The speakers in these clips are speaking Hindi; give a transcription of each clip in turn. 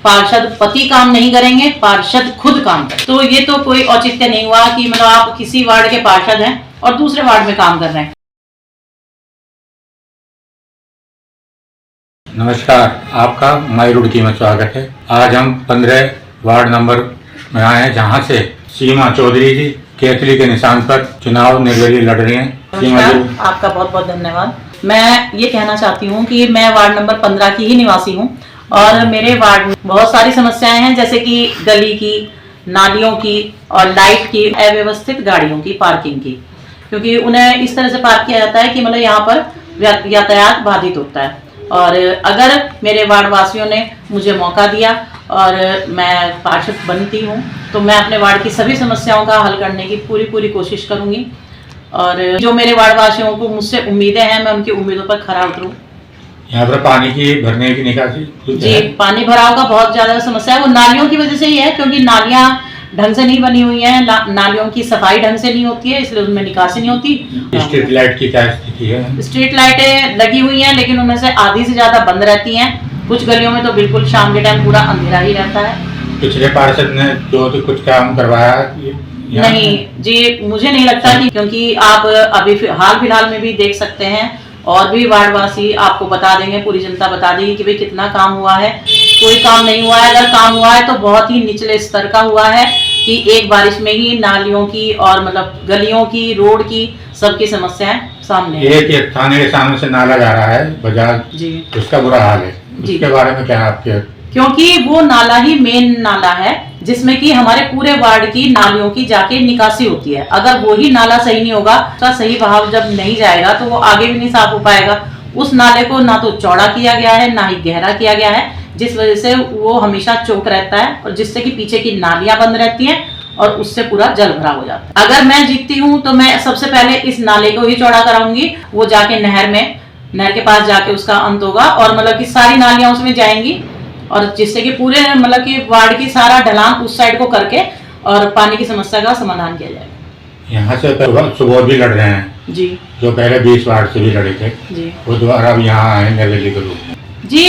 पार्षद पति काम नहीं करेंगे, पार्षद खुद काम करें। तो ये तो कोई औचित्य नहीं हुआ कि मतलब आप किसी वार्ड के पार्षद हैं और दूसरे वार्ड में काम कर रहे हैं। नमस्कार, आपका माई रुड़की में स्वागत है। आज हम 15 वार्ड नंबर में आए हैं, जहां से सीमा चौधरी जी केतली के निशान पर चुनाव निर्दलीय लड़ रही हैं। सीमा जी, आपका बहुत बहुत धन्यवाद। मैं ये कहना चाहती हूँ कि मैं वार्ड नंबर 15 की ही निवासी हूँ और मेरे वार्ड में बहुत सारी समस्याएं हैं, जैसे कि गली की, नालियों की और लाइट की, अव्यवस्थित गाड़ियों की, पार्किंग की, क्योंकि उन्हें इस तरह से पार्क किया जाता है कि मतलब यहाँ पर यातायात बाधित होता है। और अगर मेरे वार्ड वासियों ने मुझे मौका दिया और मैं पार्षद बनती हूँ तो मैं अपने वार्ड की सभी समस्याओं का हल करने की पूरी कोशिश करूँगी। और जो मेरे वार्ड वासियों को मुझसे उम्मीदें हैं, मैं उनकी उम्मीदों पर खरा उतरूँ। यहाँ पर पानी की भरने की निकासी जी, पानी भराव का बहुत ज्यादा समस्या है। वो नालियों की वजह से ही है, क्योंकि नालियां ढंग से नहीं बनी हुई हैं, नालियों की सफाई ढंग से नहीं होती है, इसलिए उनमें निकासी नहीं होती। स्ट्रीट लाइट की क्या स्थिति है? स्ट्रीट लाइटें लगी हुई हैं, लेकिन उनमें से आधी से ज्यादा बंद रहती हैं। कुछ गलियों में तो बिल्कुल शाम के टाइम पूरा अंधेरा ही रहता है। पिछले पार्षद ने जो तो कुछ काम करवाया नहीं जी, मुझे नहीं लगता कि, क्योंकि आप अभी हाल फिलहाल में भी देख सकते हैं और भी वार्डवासी आपको बता देंगे, पूरी जनता बता देगी कि भाई कितना काम हुआ है। कोई काम नहीं हुआ है। अगर काम हुआ है तो बहुत ही निचले स्तर का हुआ है कि एक बारिश में ही नालियों की और मतलब गलियों की, रोड की, सबकी समस्याएं सामने। एक थाने के सामने से नाला जा रहा है बजाज जी, उसका बुरा हाल है। उसके बारे में क्या आपके? क्योंकि वो नाला ही मेन नाला है जिसमें कि हमारे पूरे वार्ड की नालियों की जाके निकासी होती है। अगर वो ही नाला सही नहीं होगा, उसका सही बहाव जब नहीं जाएगा तो वो आगे भी नहीं साफ हो पाएगा। उस नाले को ना तो चौड़ा किया गया है, ना ही गहरा किया गया है, जिस वजह से वो हमेशा चौक रहता है और जिससे कि पीछे की नालियां बंद रहती हैं और उससे पूरा जल भरा हो जाता है। अगर मैं जीतती हूँ तो मैं सबसे पहले इस नाले को ही चौड़ा कराऊंगी। वो जाके नहर के पास जाके उसका अंत होगा और मतलब की सारी नालियां उसमें जाएंगी और जिससे कि पूरे मतलब कि वार्ड की सारा ढलान उस साइड को करके और पानी की समस्या का समाधान किया जाएगा। यहाँ से सुबोध भी लड़ रहे हैं जी, जो पहले 20 वार्ड से भी लड़े थे जी, वो दोबारा अब यहाँ आए निर्दलीय के रूप में। जी,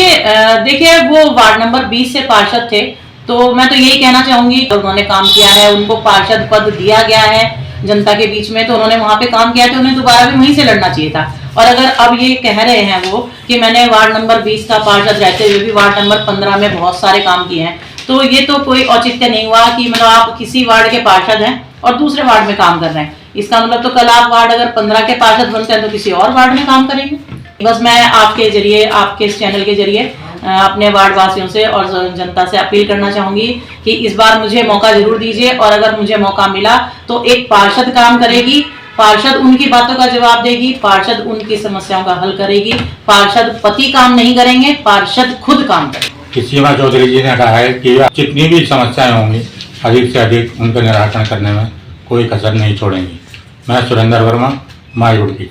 देखिए वो वार्ड नंबर 20 से पार्षद थे, तो मैं तो यही कहना चाहूंगी, उन्होंने काम किया है, उनको पार्षद पद दिया गया है जनता के बीच में, तो उन्होंने वहां पे काम किया था, उन्हें दोबारा भी वहीं से लड़ना चाहिए था। और अगर अब ये कह रहे हैं वो कि मैंने वार्ड नंबर 20 का पार्षद रहते हुए भी वार्ड नंबर 15 में बहुत सारे काम किए हैं, तो ये तो कोई औचित्य नहीं हुआ कि मतलब आप किसी वार्ड के पार्षद हैं और दूसरे वार्ड में काम कर रहे हैं। इसका मतलब तो कल आप वार्ड अगर 15 के पार्षद बनते हैं तो किसी और वार्ड में काम करेंगे। बस मैं आपके जरिए, आपके इस चैनल के जरिए अपने वार्ड वासियों से और जनता से अपील करना चाहूंगी कि इस बार मुझे मौका जरूर दीजिए और अगर मुझे मौका मिला तो एक पार्षद काम करेगी, पार्षद उनकी बातों का जवाब देगी, पार्षद उनकी समस्याओं का हल करेगी। पार्षद पति काम नहीं करेंगे, पार्षद खुद काम करेंगे। सीमा चौधरी जी ने कहा है कि जितनी भी समस्याएं होंगी अधिक से अधिक उनका निराकरण करने में कोई कसर नहीं छोड़ेंगी। मैं सुरेंद्र वर्मा, माई रुड़की।